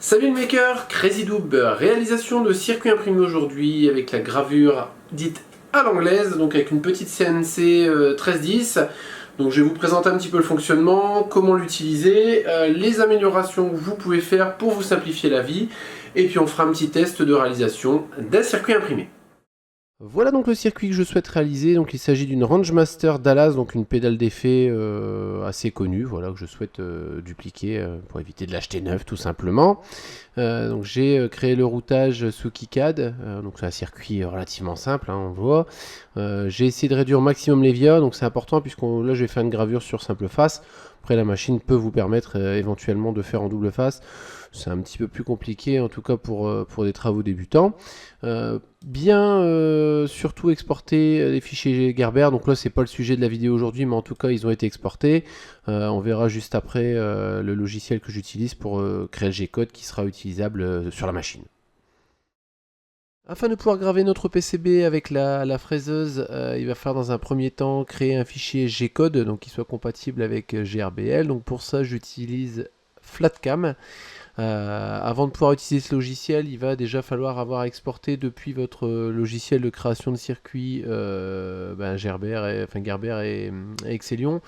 Salut le maker, CrazyDoub, réalisation de circuit imprimé aujourd'hui avec la gravure dite à l'anglaise, donc avec une petite CNC 1310. Donc je vais vous présenter un petit peu le fonctionnement, comment l'utiliser, les améliorations que vous pouvez faire pour vous simplifier la vie, et puis on fera un petit test de réalisation d'un circuit imprimé. Voilà donc le circuit que je souhaite réaliser. Donc il s'agit d'une Rangemaster Dallas, donc une pédale d'effet assez connue, voilà, que je souhaite dupliquer pour éviter de l'acheter neuf tout simplement. Donc j'ai créé le routage sous KiCad, donc c'est un circuit relativement simple, hein, on voit. J'ai essayé de réduire au maximum les via, donc c'est important puisque là je vais faire une gravure sur simple face. Après la machine peut vous permettre éventuellement de faire en double face. C'est un petit peu plus compliqué en tout cas pour des travaux débutants. Surtout exporter les fichiers Gerber, donc là c'est pas le sujet de la vidéo aujourd'hui, mais en tout cas ils ont été exportés. On verra juste après le logiciel que j'utilise pour créer le G-code qui sera utilisable sur la machine. Afin de pouvoir graver notre PCB avec la fraiseuse, il va falloir dans un premier temps créer un fichier G-code, donc qui soit compatible avec GRBL. Donc pour ça j'utilise Flatcam. Avant de pouvoir utiliser ce logiciel, il va déjà falloir avoir exporté depuis votre logiciel de création de circuit Gerber et Excellion.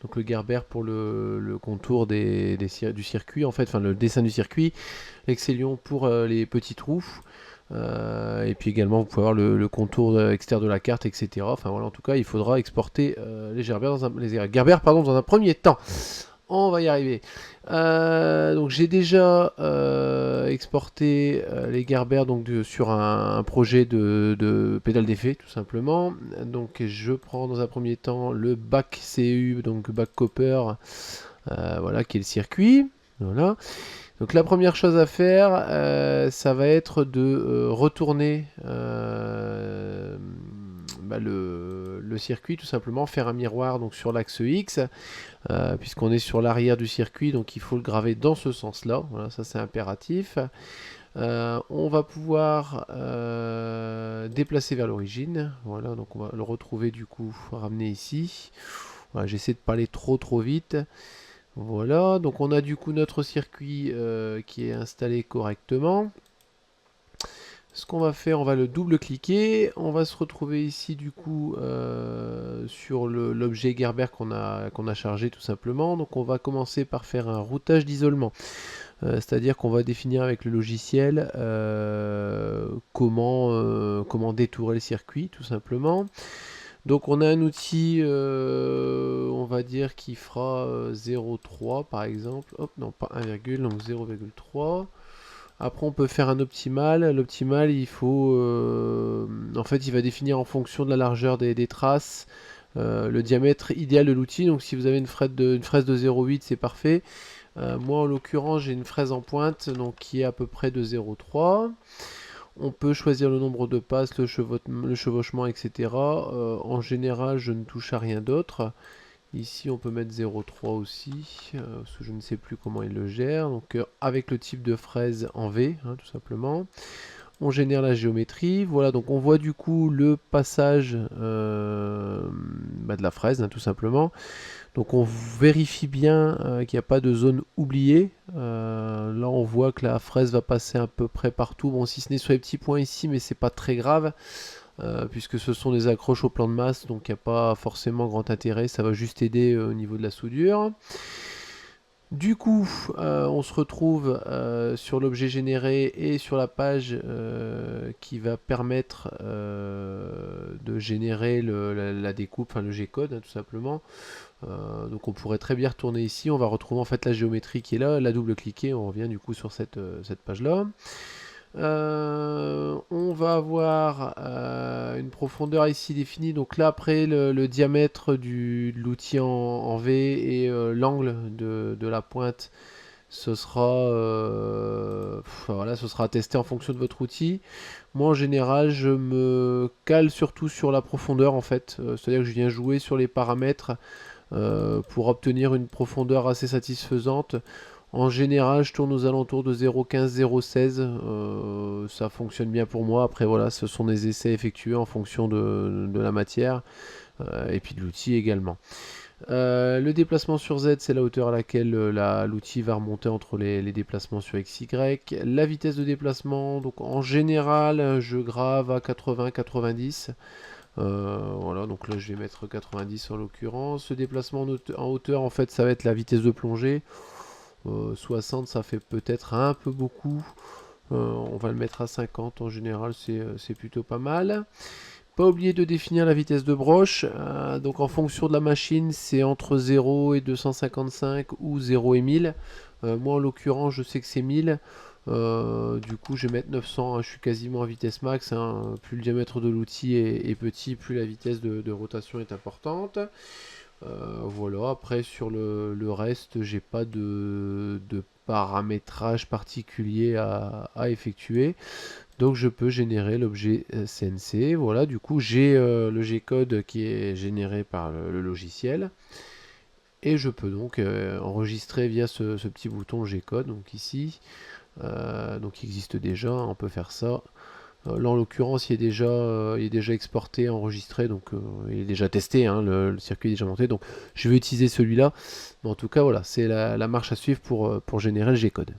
Donc le Gerber pour le contour du circuit, en fait, enfin le dessin du circuit, l'Excellion pour les petits trous. Et puis également vous pouvez avoir le contour externe de la carte, etc. Enfin voilà, en tout cas il faudra exporter les Gerber dans un premier temps. On va y arriver. Donc j'ai déjà exporté les Gerber donc sur un projet de pédale d'effet tout simplement. Donc je prends dans un premier temps le bac CU, donc bac copper, voilà, qui est le circuit. Voilà. Donc la première chose à faire, ça va être de retourner le circuit, tout simplement, faire un miroir donc sur l'axe X, puisqu'on est sur l'arrière du circuit, donc il faut le graver dans ce sens-là. Voilà, ça c'est impératif. On va pouvoir déplacer vers l'origine. Voilà, donc on va le retrouver du coup, ramener ici. Voilà, j'essaie de pas aller trop vite. Voilà, donc on a du coup notre circuit qui est installé correctement. Ce qu'on va faire, on va le double-cliquer. On va se retrouver ici du coup sur l'objet Gerber qu'on a chargé tout simplement. Donc on va commencer par faire un routage d'isolement. C'est-à-dire qu'on va définir avec le logiciel comment détourer le circuit tout simplement. Donc on a un outil, on va dire, qui fera 0,3 par exemple. Hop, non, pas 1, donc 0,3. Après on peut faire un optimal. L'optimal, il faut... en fait, il va définir en fonction de la largeur des traces le diamètre idéal de l'outil. Donc si vous avez une fraise de 0,8, c'est parfait. Moi en l'occurrence, j'ai une fraise en pointe donc qui est à peu près de 0,3. On peut choisir le nombre de passes, le chevauchement, etc. En général, je ne touche à rien d'autre. Ici, on peut mettre 0,3 aussi, parce que je ne sais plus comment il le gère. Donc, avec le type de fraise en V, hein, tout simplement. On génère la géométrie. Voilà, donc on voit du coup le passage de la fraise, hein, tout simplement. Donc on vérifie bien qu'il n'y a pas de zone oubliée. Là on voit que la fraise va passer à peu près partout. Bon, si ce n'est sur les petits points ici, mais c'est pas très grave. Puisque ce sont des accroches au plan de masse, donc il n'y a pas forcément grand intérêt. Ça va juste aider au niveau de la soudure. Du coup, on se retrouve sur l'objet généré et sur la page qui va permettre de générer la découpe, enfin le G-code, hein, tout simplement. Donc on pourrait très bien retourner ici, on va retrouver en fait la géométrie qui est là, la double-cliquer, on revient du coup sur cette page-là. On va avoir une profondeur ici définie, donc là après le diamètre de l'outil en V et l'angle de la pointe, ce sera voilà, ce sera testé en fonction de votre outil. Moi en général je me cale surtout sur la profondeur en fait, c'est-à-dire que je viens jouer sur les paramètres pour obtenir une profondeur assez satisfaisante. En général, je tourne aux alentours de 0,15, 0,16. Ça fonctionne bien pour moi. Après, voilà, ce sont des essais effectués en fonction de la matière et puis de l'outil également. Le déplacement sur Z, c'est la hauteur à laquelle l'outil va remonter entre les déplacements sur X, Y. La vitesse de déplacement, donc en général, je grave à 80-90. Voilà, donc là je vais mettre 90 en l'occurrence. Le déplacement en hauteur, en fait, ça va être la vitesse de plongée. 60, ça fait peut-être un peu beaucoup. On va le mettre à 50 en général, c'est plutôt pas mal. Pas oublier de définir la vitesse de broche. Donc en fonction de la machine, c'est entre 0 et 255 ou 0 et 1000. Moi en l'occurrence, je sais que c'est 1000. Du coup, je vais mettre 900. Hein, je suis quasiment à vitesse max. Hein. Plus le diamètre de l'outil est petit, plus la vitesse de rotation est importante. Voilà, après sur le reste, j'ai pas de paramétrage particulier à effectuer. Donc je peux générer l'objet CNC. Voilà, du coup j'ai le G-code qui est généré par le logiciel. Et je peux donc enregistrer via ce petit bouton G-code, donc ici. Donc il existe déjà, on peut faire ça. Là en l'occurrence il est déjà exporté, enregistré, donc il est déjà testé, hein, le circuit est déjà monté, donc je vais utiliser celui-là. Mais en tout cas voilà, c'est la marche à suivre pour générer le G-code.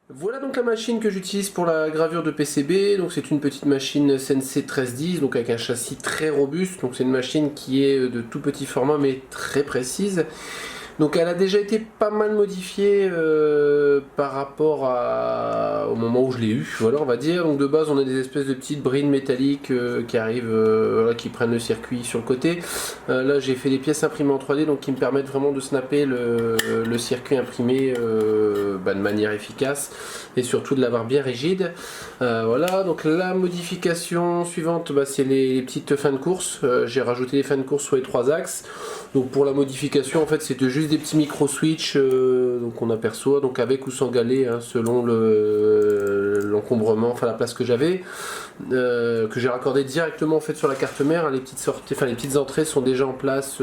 Voilà donc la machine que j'utilise pour la gravure de PCB. Donc c'est une petite machine CNC 1310, donc avec un châssis très robuste. Donc c'est une machine qui est de tout petit format mais très précise. Donc elle a déjà été pas mal modifiée par rapport au moment où je l'ai eu, voilà on va dire. Donc de base on a des espèces de petites brides métalliques qui arrivent, voilà, qui prennent le circuit sur le côté. Là j'ai fait des pièces imprimées en 3D donc qui me permettent vraiment de snapper le circuit imprimé de manière efficace et surtout de l'avoir bien rigide. Voilà, donc la modification suivante c'est les petites fins de course. J'ai rajouté les fins de course sur les 3 axes. Donc pour la modification en fait c'était juste des petits micro switch donc on aperçoit donc avec ou sans galet hein, selon l'encombrement, enfin la place que j'avais, que j'ai raccordé directement en fait sur la carte mère. Hein, les petites sorties, enfin les petites entrées sont déjà en place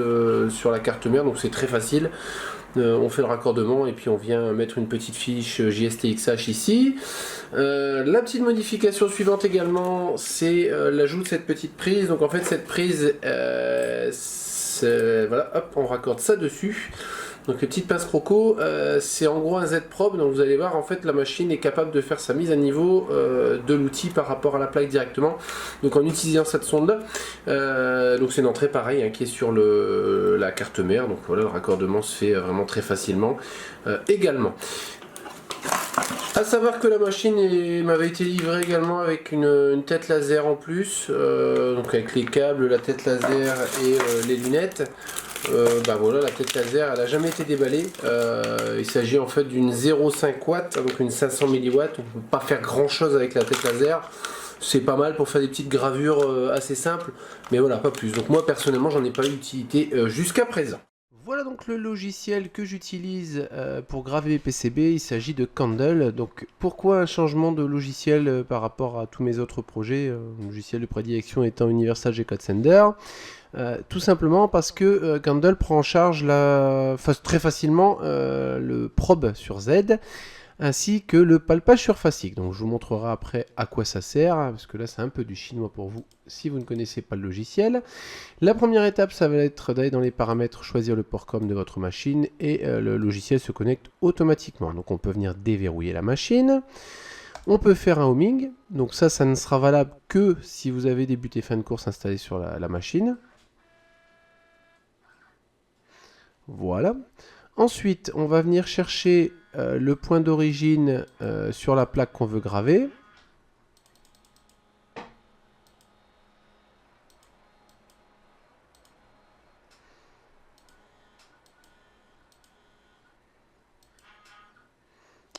sur la carte mère donc c'est très facile. On fait le raccordement et puis on vient mettre une petite fiche JSTXH ici. La petite modification suivante également c'est l'ajout de cette petite prise. Donc en fait cette prise voilà, hop, on raccorde ça dessus. Donc les petites pinces croco, c'est en gros un Z-Probe, donc vous allez voir en fait la machine est capable de faire sa mise à niveau de l'outil par rapport à la plaque directement. Donc en utilisant cette sonde là, donc c'est une entrée pareille hein, qui est sur la carte mère, donc voilà le raccordement se fait vraiment très facilement également. A savoir que la machine m'avait été livrée également avec une tête laser en plus, donc avec les câbles, la tête laser et les lunettes. Voilà, la tête laser elle n'a jamais été déballée. Il s'agit en fait d'une 0,5 watts, donc une 500 milliwatts. On ne peut pas faire grand chose avec la tête laser. C'est pas mal pour faire des petites gravures assez simples, mais voilà, pas plus. Donc moi personnellement j'en ai pas eu d'utilité jusqu'à présent. Voilà donc le logiciel que j'utilise pour graver les PCB, il s'agit de Candle. Donc pourquoi un changement de logiciel par rapport à tous mes autres projets, logiciel de prédilection étant Universal G-Code Sender. Tout simplement parce que Candle prend en charge très facilement le probe sur Z, ainsi que le palpage surfacique. Donc je vous montrerai après à quoi ça sert, hein, parce que là c'est un peu du chinois pour vous si vous ne connaissez pas le logiciel. La première étape, ça va être d'aller dans les paramètres, choisir le port COM de votre machine, et le logiciel se connecte automatiquement. Donc on peut venir déverrouiller la machine. On peut faire un homing, donc ça ne sera valable que si vous avez des buts et fins de course installés sur la machine. Voilà. Ensuite, on va venir chercher le point d'origine sur la plaque qu'on veut graver.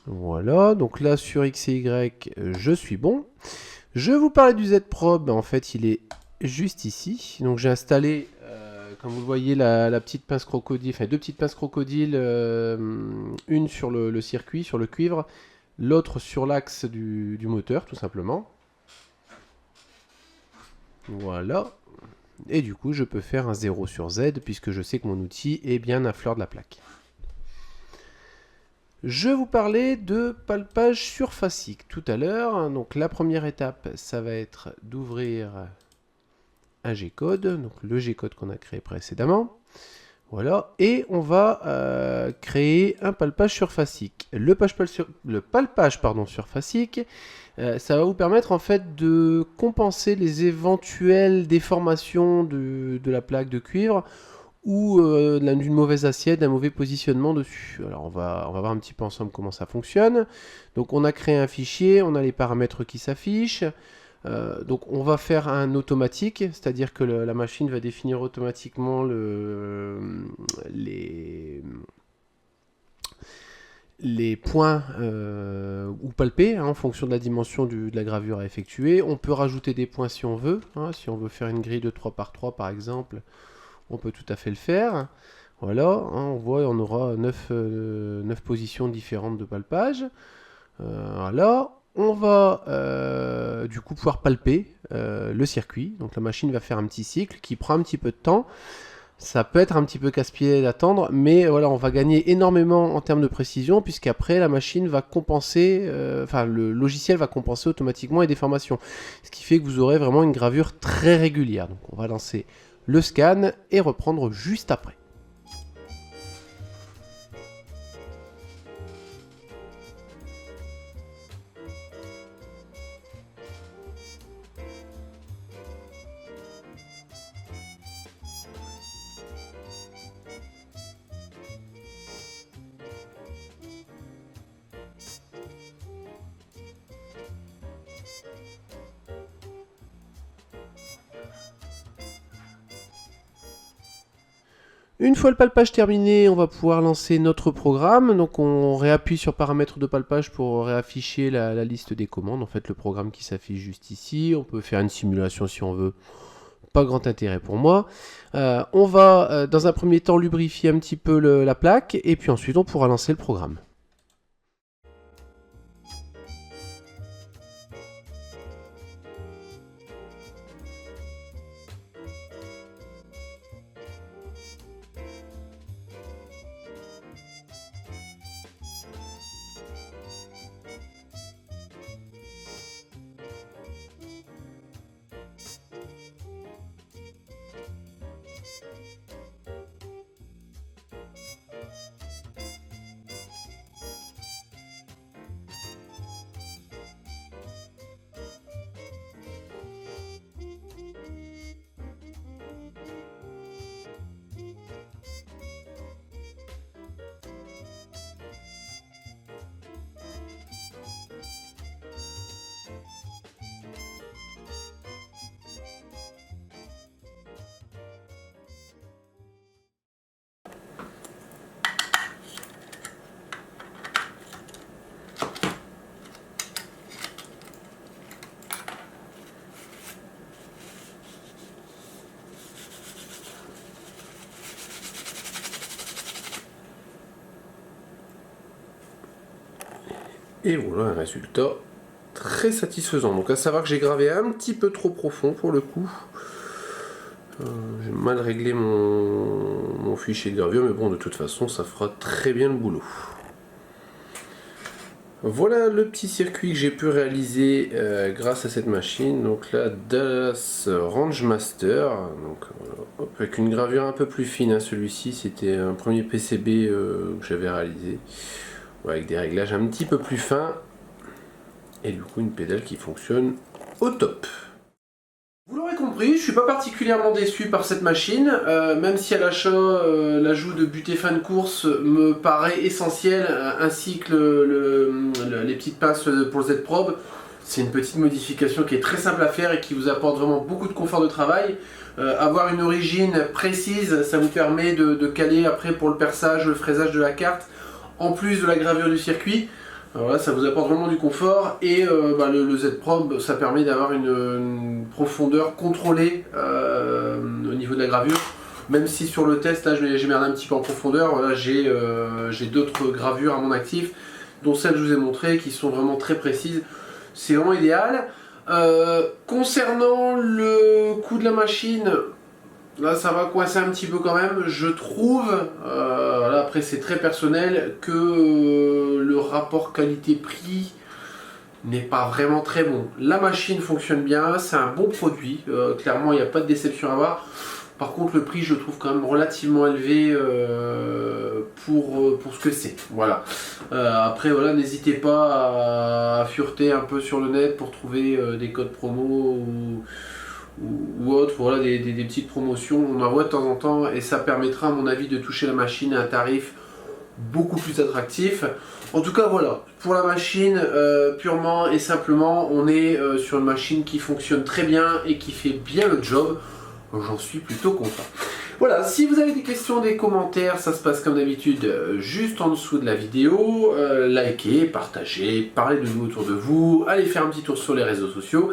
Voilà, donc là sur X et Y, je suis bon. Je vous parlais du Z-Probe, en fait il est juste ici. Donc j'ai installé, comme vous le voyez, la petite pince crocodile, enfin deux petites pinces crocodiles, une sur le circuit, sur le cuivre, l'autre sur l'axe du moteur, tout simplement. Voilà. Et du coup, je peux faire un 0 sur Z, puisque je sais que mon outil est bien à fleur de la plaque. Je vous parlais de palpage surfacique tout à l'heure. Donc la première étape, ça va être d'ouvrir un G-code, donc le G-code qu'on a créé précédemment. Voilà, et on va créer un palpage surfacique. Le palpage surfacique, ça va vous permettre en fait de compenser les éventuelles déformations de la plaque de cuivre ou d'une mauvaise assiette, d'un mauvais positionnement dessus. Alors on va voir un petit peu ensemble comment ça fonctionne. Donc on a créé un fichier, on a les paramètres qui s'affichent. Donc on va faire un automatique, c'est-à-dire que la machine va définir automatiquement les points ou palper en fonction de la dimension de la gravure à effectuer. On peut rajouter des points si on veut, si on veut faire une grille de 3 par 3 par exemple, on peut tout à fait le faire. Voilà, on voit on aura 9 positions différentes de palpage. Voilà. On va du coup pouvoir palper le circuit. Donc la machine va faire un petit cycle qui prend un petit peu de temps. Ça peut être un petit peu casse-pied d'attendre, mais voilà, on va gagner énormément en termes de précision, puisqu'après la machine va compenser, le logiciel va compenser automatiquement les déformations. Ce qui fait que vous aurez vraiment une gravure très régulière. Donc on va lancer le scan et reprendre juste après. Une fois le palpage terminé, on va pouvoir lancer notre programme. Donc on réappuie sur paramètres de palpage pour réafficher la liste des commandes. En fait, le programme qui s'affiche juste ici. On peut faire une simulation si on veut. Pas grand intérêt pour moi. On va dans un premier temps lubrifier un petit peu la plaque. Et puis ensuite, on pourra lancer le programme. Et voilà un résultat très satisfaisant. Donc à savoir que j'ai gravé un petit peu trop profond pour le coup. J'ai mal réglé mon fichier de gravure, mais bon, de toute façon, ça fera très bien le boulot. Voilà le petit circuit que j'ai pu réaliser grâce à cette machine. Donc la Dallas Range Master, donc, voilà, hop, avec une gravure un peu plus fine. Celui-ci, c'était un premier PCB que j'avais réalisé. Avec des réglages un petit peu plus fins et du coup une pédale qui fonctionne au top. Vous l'aurez compris, je suis pas particulièrement déçu par cette machine, même si à l'achat l'ajout de butée fin de course me paraît essentiel, ainsi que les petites pinces pour le Z-Probe. C'est une petite modification qui est très simple à faire et qui vous apporte vraiment beaucoup de confort de travail. Avoir une origine précise, ça vous permet de caler après pour le perçage, le fraisage de la carte, en plus de la gravure du circuit. Alors là, ça vous apporte vraiment du confort et le Z-Probe, ça permet d'avoir une profondeur contrôlée au niveau de la gravure. Même si sur le test, là, j'ai merdé un petit peu en profondeur. Là, j'ai d'autres gravures à mon actif, dont celles que je vous ai montrées, qui sont vraiment très précises. C'est vraiment idéal. Concernant le coût de la machine, là ça va coincer un petit peu quand même. Je trouve, là après c'est très personnel, que le rapport qualité-prix n'est pas vraiment très bon. La machine fonctionne bien, c'est un bon produit, clairement il n'y a pas de déception à avoir. Par contre, le prix, je le trouve quand même relativement élevé pour ce que c'est. Voilà. Après, voilà, n'hésitez pas à fureter un peu sur le net pour trouver des codes promo ou autres. Voilà, des petites promotions. On en voit de temps en temps et ça permettra, à mon avis, de toucher la machine à un tarif beaucoup plus attractif. En tout cas, voilà. Pour la machine, purement et simplement, on est sur une machine qui fonctionne très bien et qui fait bien le job. J'en suis plutôt content. Voilà, si vous avez des questions, des commentaires, ça se passe comme d'habitude juste en dessous de la vidéo. Likez, partagez, parlez de nous autour de vous, allez faire un petit tour sur les réseaux sociaux.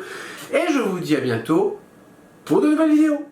Et je vous dis à bientôt pour de nouvelles vidéos.